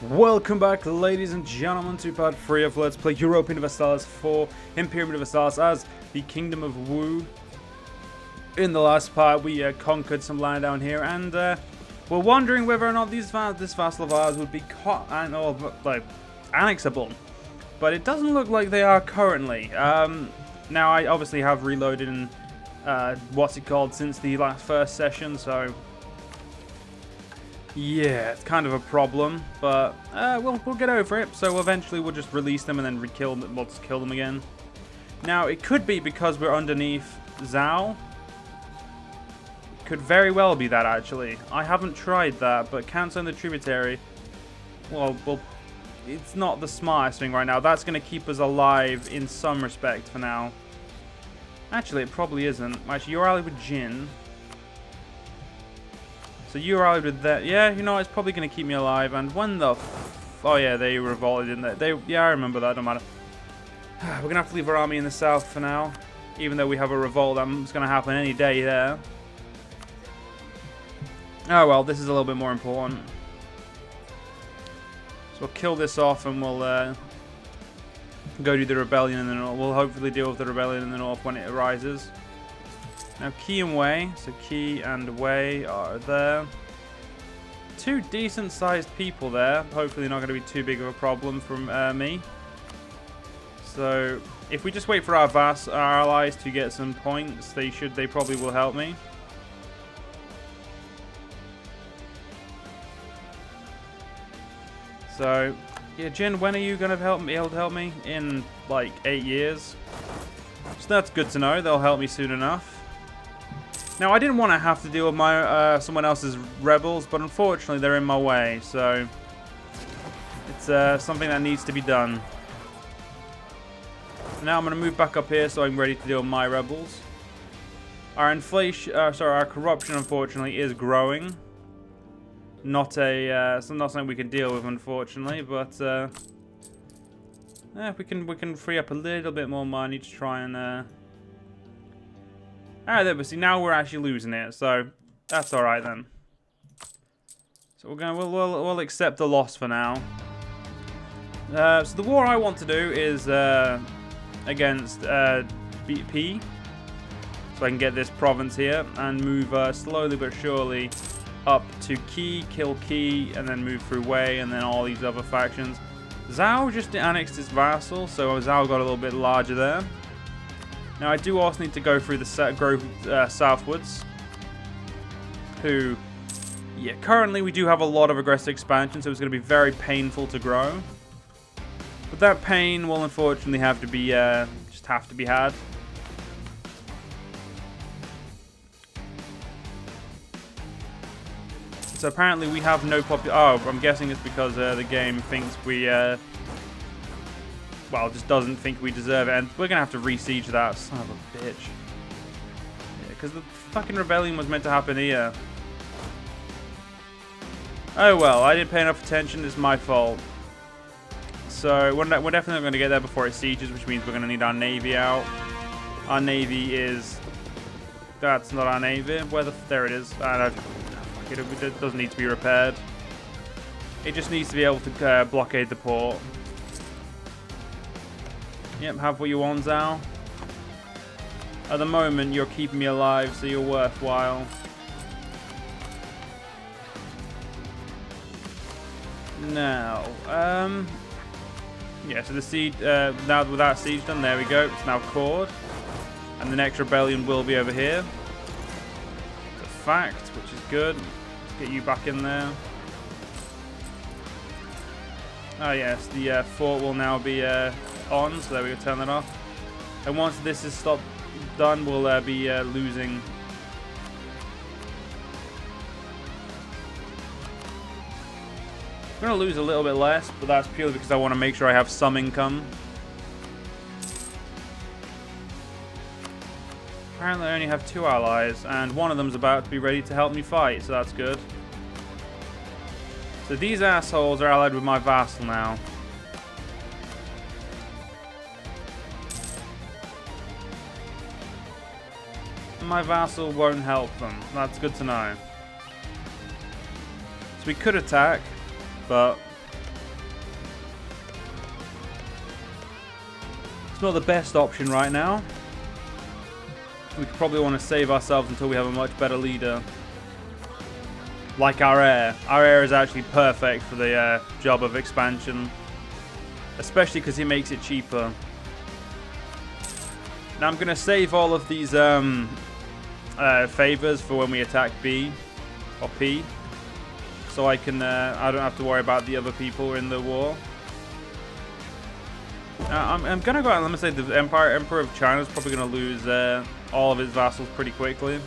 Welcome back, ladies and gentlemen, to part 3 of Let's Play Europa Universalis for Imperium Universalis as the Kingdom of Wu. In the last part, we conquered some land down here, and we're wondering whether or not this vassal of ours would be annexable. But it doesn't look like they are currently. Now, I obviously have reloaded and since the first session, so yeah, it's kind of a problem, but we'll get over it. So eventually we'll just release them and then we'll just kill them again. Now, it could be because we're underneath Zhao. Could very well be that, actually. I haven't tried that, but canceling the tributary, well, it's not the smartest thing right now. That's going to keep us alive in some respect for now. Actually, it probably isn't. Actually, you're allied with Jin. So you're allied with that. Yeah, you know, it's probably going to keep me alive. And when the oh yeah, they revolted, didn't they? Yeah, I remember that. Don't matter. We're going to have to leave our army in the south for now. Even though we have a revolt that's going to happen any day there. Oh well, this is a little bit more important. So we'll kill this off and we'll go do the rebellion in the north. We'll hopefully deal with the rebellion in the north when it arises. Now, Qi and Wei. So Qi and Wei are there. Two decent-sized people there. Hopefully not going to be too big of a problem from me. So, if we just wait for our allies to get some points, they probably will help me. So, yeah, Jin, when are you going to be able to help me? In, like, 8 years. So that's good to know. They'll help me soon enough. Now, I didn't want to have to deal with my someone else's rebels, but unfortunately they're in my way, so it's something that needs to be done. Now I'm going to move back up here so I'm ready to deal with my rebels. Our our corruption, unfortunately, is growing. Not something we can deal with, unfortunately, but yeah, we can free up a little bit more money to try and. Alright, there we see. Now we're actually losing it, so that's all right then. So we'll accept the loss for now. So the war I want to do is against BP, so I can get this province here and move slowly but surely up to Qi, kill Qi, and then move through Wei, and then all these other factions. Zhao just annexed his vassal, so Zhao got a little bit larger there. Now, I do also need to go through the southwards. Yeah, currently we do have a lot of aggressive expansion, so it's going to be very painful to grow. But that pain will unfortunately have to be, just have to be had. So apparently we have no oh, I'm guessing it's because the game thinks we, well, just doesn't think we deserve it, and we're gonna have to re-siege that, son of a bitch. Yeah, because the fucking rebellion was meant to happen here. Oh well, I didn't pay enough attention, it's my fault. So, we're definitely not gonna get there before it sieges, which means we're gonna need our navy out. Our navy is... That's not our navy. There it is. It doesn't need to be repaired. It just needs to be able to blockade the port. Yep, have what you want, Zhao. At the moment, you're keeping me alive, so you're worthwhile. Now, yeah, so the siege, now with that siege done, there we go, it's now cored. And the next rebellion will be over here. It's a fact, which is good. Let's get you back in there. Oh yes, the fort will now be on, so there we go, turn that off. And once this is done, we'll be losing. I'm going to lose a little bit less, but that's purely because I want to make sure I have some income. Apparently I only have 2 allies, and one of them's about to be ready to help me fight, so that's good. So these assholes are allied with my vassal now. My vassal won't help them. That's good to know. So we could attack, but It's not the best option right now. We could probably want to save ourselves until we have a much better leader. Like our heir. Our heir is actually perfect for the job of expansion. Especially because he makes it cheaper. Now I'm going to save all of these favors for when we attack B or P. So I don't have to worry about the other people in the war. I'm going to go out and let me say the Emperor of China is probably going to lose all of his vassals pretty quickly.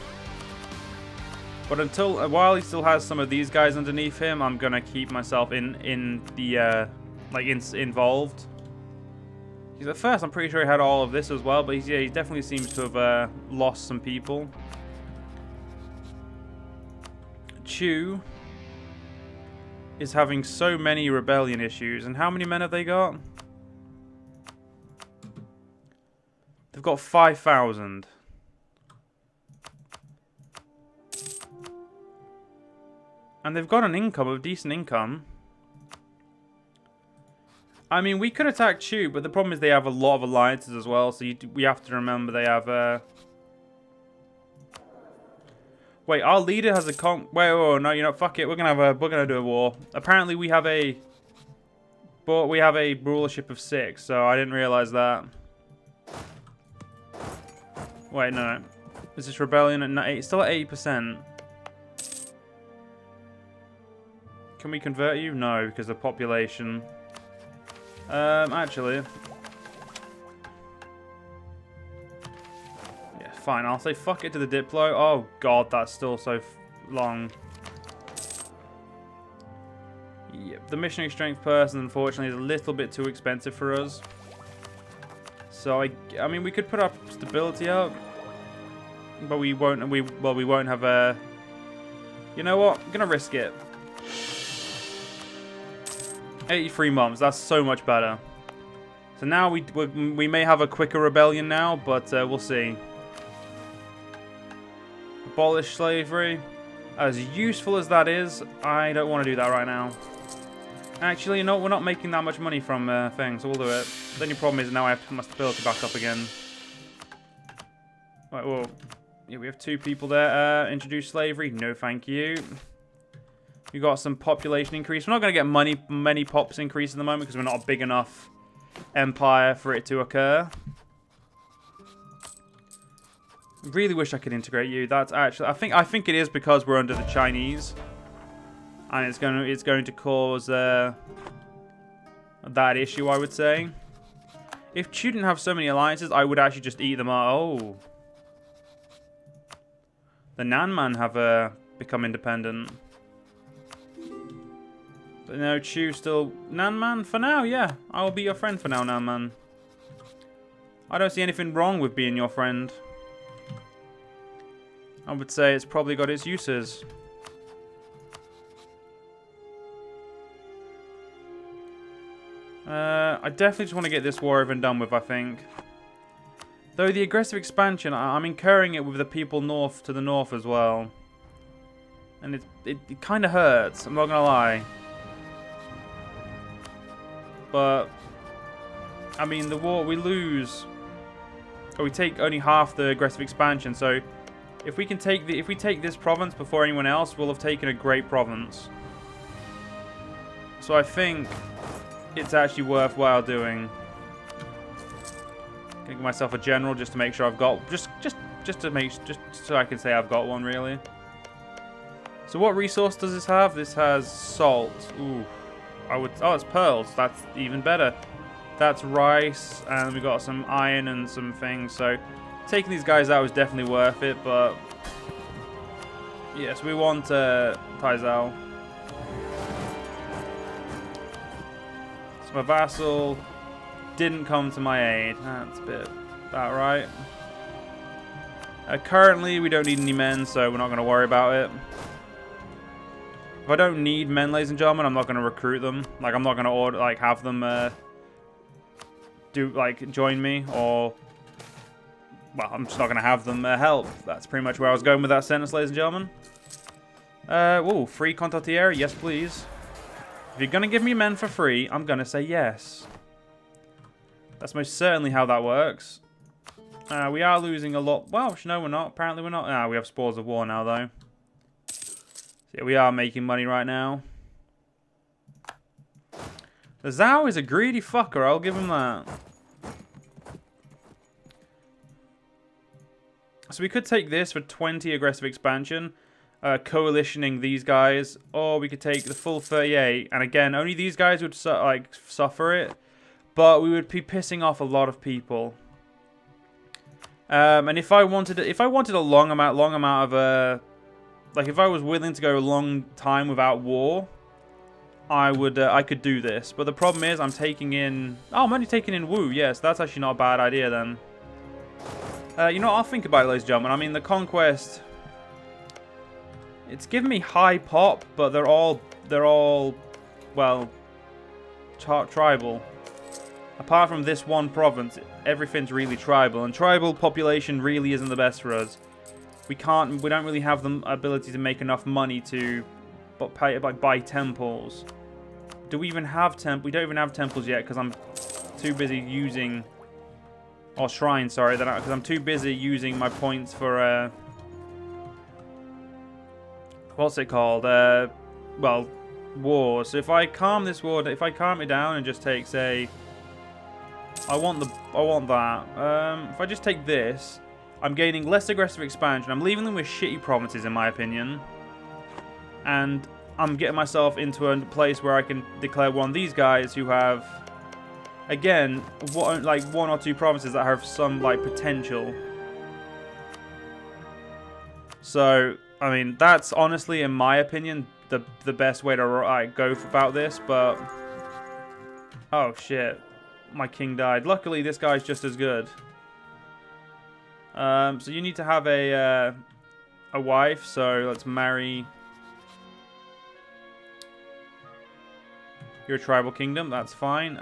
But while he still has some of these guys underneath him, I'm going to keep myself involved. Because at first I'm pretty sure he had all of this as well, but he definitely seems to have lost some people. Chu is having so many rebellion issues. And how many men have they got? They've got 5,000. And they've got an income, a decent income. I mean, we could attack Chu, but the problem is they have a lot of alliances as well. So we have to remember they have... Wait, our leader has a wait, no, you know, fuck it. We're gonna do a war. Apparently, we have a rulership of 6. So I didn't realize that. Wait, no. Is this rebellion at 8? It's still at 80%. Can we convert you? No, because of population. Actually. Yeah, fine. I'll say fuck it to the Diplo. Oh, God, that's still so long. Yep, the missionary strength person, unfortunately, is a little bit too expensive for us. So, I mean, we could put our stability up. But we won't, we won't have a... You know what? I'm gonna risk it. 83 months. That's so much better. So now we may have a quicker rebellion now, but we'll see. Abolish slavery. As useful as that is, I don't want to do that right now. Actually, you know what? We're not making that much money from things, so we'll do it. The only problem is now I have to put my stability back up again. Right, well, yeah, we have 2 people there. Introduce slavery. No, thank you. We got some population increase. We're not going to get many pops increase at the moment because we're not a big enough empire for it to occur. Really wish I could integrate you. That's actually, I think it is because we're under the Chinese, and it's going to cause that issue, I would say. If Chu didn't have so many alliances, I would actually just eat them out. Oh, the Nanman have become independent. But no, Chu still... Nanman, for now, yeah. I will be your friend for now, Nanman. I don't see anything wrong with being your friend. I would say it's probably got its uses. I definitely just want to get this war over and done with, I think. Though the aggressive expansion, I'm incurring it with the people to the north as well. And it kind of hurts, I'm not going to lie. But, I mean, the war, we lose. Or we take only half the aggressive expansion, so if we take this province before anyone else, we'll have taken a great province. So I think it's actually worthwhile doing. Gonna give myself a general just to make sure I've got just so I can say I've got one, really. So what resource does this have? This has salt. Ooh. Oh, it's pearls. That's even better. That's rice, and we got some iron and some things. So taking these guys out was definitely worth it. But yes, we want Taizao. So my vassal didn't come to my aid. That's a bit about right. Currently, we don't need any men, so we're not going to worry about it. If I don't need men, ladies and gentlemen, I'm not going to recruit them. Like, I'm not going to have them join me, or well, I'm just not going to have them help. That's pretty much where I was going with that sentence, ladies and gentlemen. Whoa, free condottiere? Yes, please. If you're going to give me men for free, I'm going to say yes. That's most certainly how that works. We are losing a lot. Well, no, we're not. Apparently, we're not. We have Spores of War now, though. So, yeah, we are making money right now. The Zhao is a greedy fucker. I'll give him that. So we could take this for 20 aggressive expansion. Coalitioning these guys. Or we could take the full 38. And again, only these guys would suffer it. But we would be pissing off a lot of people. And if I wanted a long amount of like if I was willing to go a long time without war, I could do this. But the problem is I'm taking in I'm only taking in Wu. Yes, that's actually not a bad idea then. You know, I'll think about it, ladies and gentlemen. I mean, the conquest, it's given me high pop, but they're all well tribal. Apart from this one province, everything's really tribal, and tribal population really isn't the best for us. We don't really have the ability to make enough money to buy temples. Do we even have we don't even have temples yet because I'm too busy using, or shrines, sorry, because I'm too busy using my points for what's it called? Well, wars. So if I calm this war, if I calm it down and just take, say, I want that. If I just take this, I'm gaining less aggressive expansion. I'm leaving them with shitty provinces, in my opinion. And I'm getting myself into a place where I can declare war on these guys who have, again, like 1 or 2 provinces that have some like potential. So, I mean, that's honestly, in my opinion, the best way to go about this. But oh shit. My king died. Luckily, this guy's just as good. So you need to have a wife. So let's marry. You're a tribal kingdom. That's fine.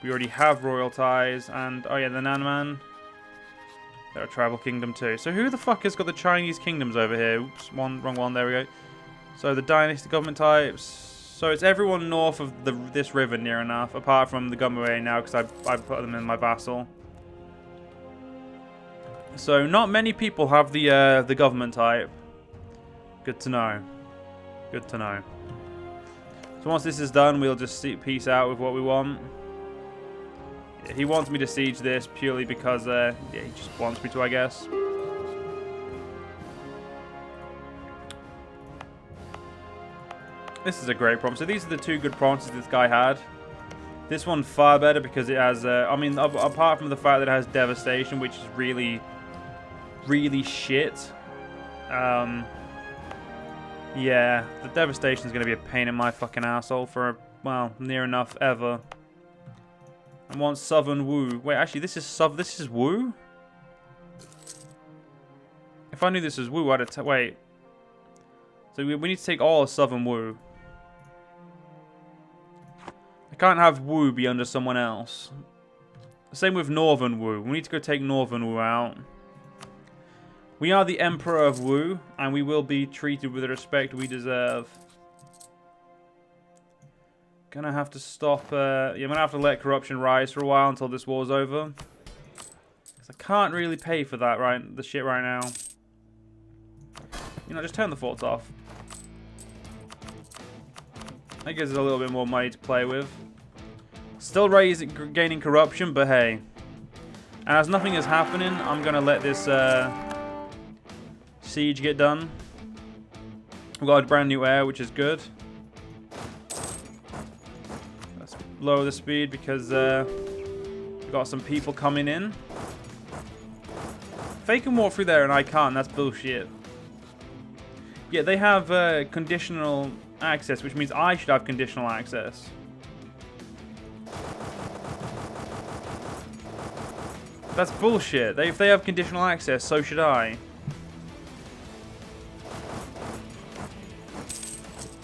We already have royal ties, and oh yeah, the Nanman. They're a tribal kingdom too. So who the fuck has got the Chinese kingdoms over here? Oops, wrong one. There we go. So the dynasty government types. So it's everyone north of this river near enough, apart from the Gumaway now, because I put them in my vassal. So not many people have the government type. Good to know. Good to know. So once this is done, we'll just peace out with what we want. Yeah, he wants me to siege this purely because yeah, he just wants me to, I guess. This is a great province. So these are the 2 good provinces this guy had. This one far better because it has, I mean, apart from the fact that it has devastation, which is really, really shit. Yeah, the devastation is going to be a pain in my fucking asshole for, well, near enough ever. I want Southern Wu. Wait, actually, this is Wu? If I knew this was Wu, I'd have wait. So we need to take all of Southern Wu. I can't have Wu be under someone else. Same with Northern Wu. We need to go take Northern Wu out. We are the Emperor of Wu, and we will be treated with the respect we deserve. Gonna have to stop. Yeah, I'm gonna have to let corruption rise for a while until this war's over. Because I can't really pay for that the shit right now. You know, just turn the forts off. That gives us a little bit more money to play with. Still gaining corruption, but hey. And as nothing is happening, I'm gonna let this siege get done. We've got a brand new heir, which is good. Let's lower the speed because we've got some people coming in. They can walk through there and I can't. That's bullshit. Yeah, they have conditional access, which means I should have conditional access. That's bullshit. If they have conditional access, so should I.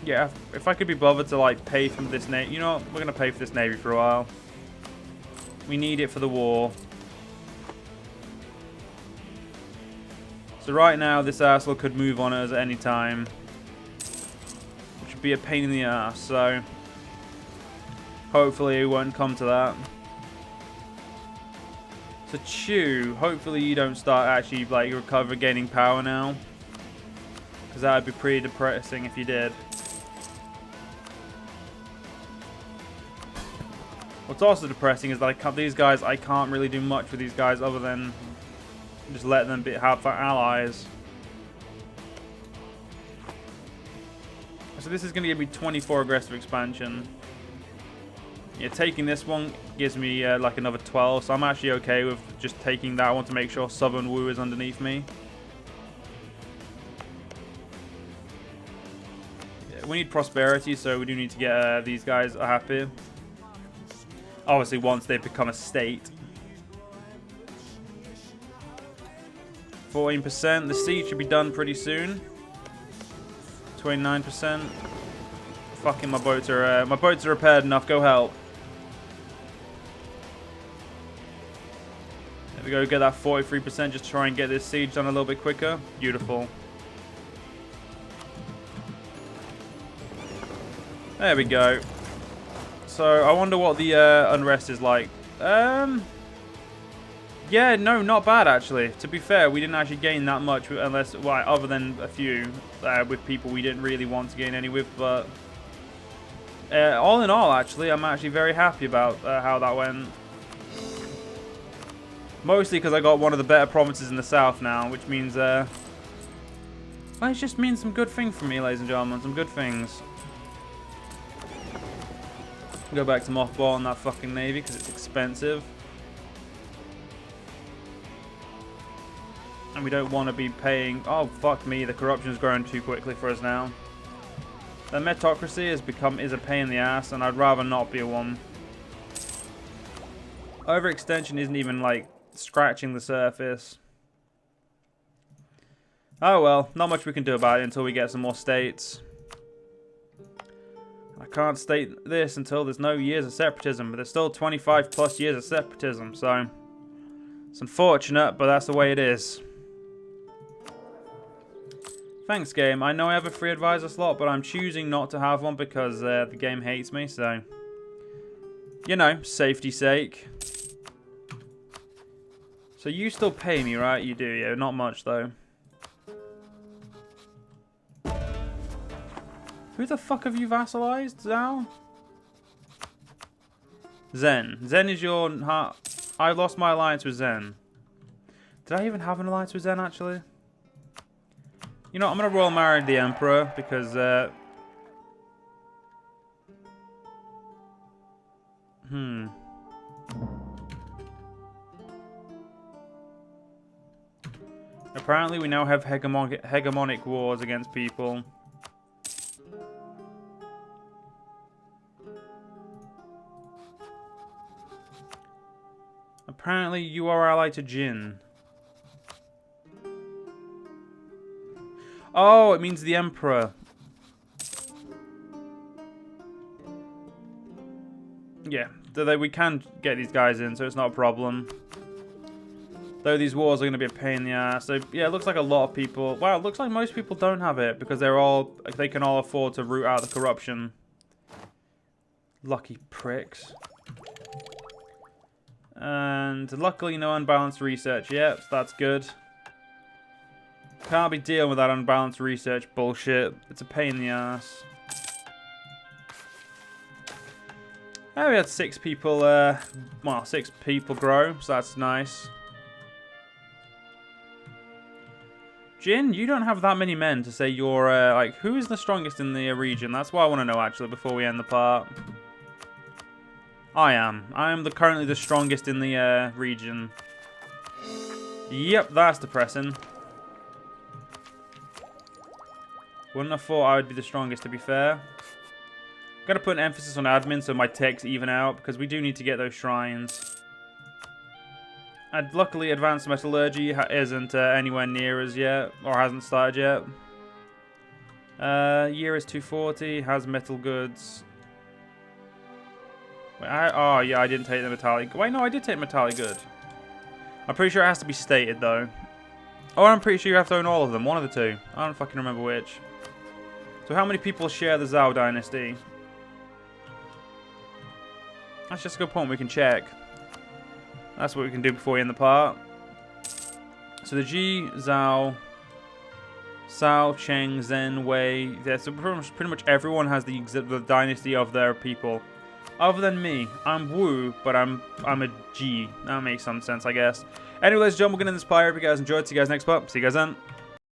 Yeah, if I could be bothered to like pay for this navy, you know what? We're gonna pay for this navy for a while. We need it for the war. So right now, this asshole could move on us at any time, which would be a pain in the ass. So Hopefully it won't come to that. So Chew, hopefully you don't start actually like gaining power now. Because that would be pretty depressing if you did. What's also depressing is that these guys, I can't really do much with these guys other than just let them have allies. So this is going to give me 24 aggressive expansion. Yeah, taking this one gives me like another 12, so I'm actually okay with just taking that. I want to make sure Southern Wu is underneath me. Yeah, we need prosperity, so we do need to get these guys happy. Obviously, once they become a state. 14%. The siege should be done pretty soon. 29%. Fucking my boats are repaired enough. Go help. There we go. Get that 43%. Just try and get this siege done a little bit quicker. Beautiful. There we go. So I wonder what the unrest is like. Yeah, no, not bad actually. To be fair, we didn't actually gain that much, unless, well, other than a few with people we didn't really want to gain any with. But all in all, actually, I'm actually very happy about how that went. Mostly because I got one of the better provinces in the south now, which means, well, it just means some good things for me, ladies and gentlemen, some good things. Go back to mothballing that fucking navy because it's expensive. And we don't want to be paying... Oh, fuck me. The corruption's growing too quickly for us now. The metocracy is a pain in the ass, and I'd rather not be a one. Overextension isn't even, like, scratching the surface. Oh, well. Not much we can do about it until we get some more states. I can't state this until there's no years of separatism, but there's still 25 plus years of separatism, so... It's unfortunate, but that's the way it is. Thanks, game. I know I have a free advisor slot, but I'm choosing not to have one because the game hates me, so... You know, safety's sake. So you still pay me, right? You do, yeah. Not much, though. Who the fuck have you vassalized, Zhao? Zen. Zen is your... I lost my alliance with Zen. Did I even have an alliance with Zen, actually? You know, I'm going to royal marry the Emperor, because... Apparently, we now have hegemonic wars against people. Apparently, you are allied to Jin. Oh, it means the Emperor. Yeah, we can get these guys in, so it's not a problem. Though these wars are going to be a pain in the ass. So, yeah, it looks like a lot of people... Wow, it looks like most people don't have it, because they can all afford to root out the corruption. Lucky pricks. And luckily no unbalanced research yet, so that's good. Can't be dealing with that unbalanced research bullshit. It's a pain in the ass. Oh, we had 6 people, well, 6 people grow, so that's nice. Jin, you don't have that many men to say you're, like, who is the strongest in the region? That's what I want to know, actually, before we end the part. I am. I am currently the strongest in the region. Yep, that's depressing. Wouldn't have thought I would be the strongest, to be fair. Gotta put an emphasis on admin so my techs even out, because we do need to get those shrines. And luckily, advanced metallurgy isn't anywhere near us yet, or hasn't started yet. Year is 240, has metal goods. Wait, oh, yeah, I didn't take the metallic. Wait, no, I did take metallic good. I'm pretty sure it has to be stated, though. Or I'm pretty sure you have to own all of them. One of the two. I don't fucking remember which. So how many people share the Zhao dynasty? That's just a good point. We can check. That's what we can do before we end the part. So the Ji, Zhao, Cao, Cheng, Zhen, Wei. Yeah, so pretty much everyone has the dynasty of their people. Other than me, I'm Wu, but I'm a Ji. That makes some sense, I guess. Anyway, ladies and gentlemen, we're going to end this part. I hope you guys enjoyed. See you guys next part. See you guys then.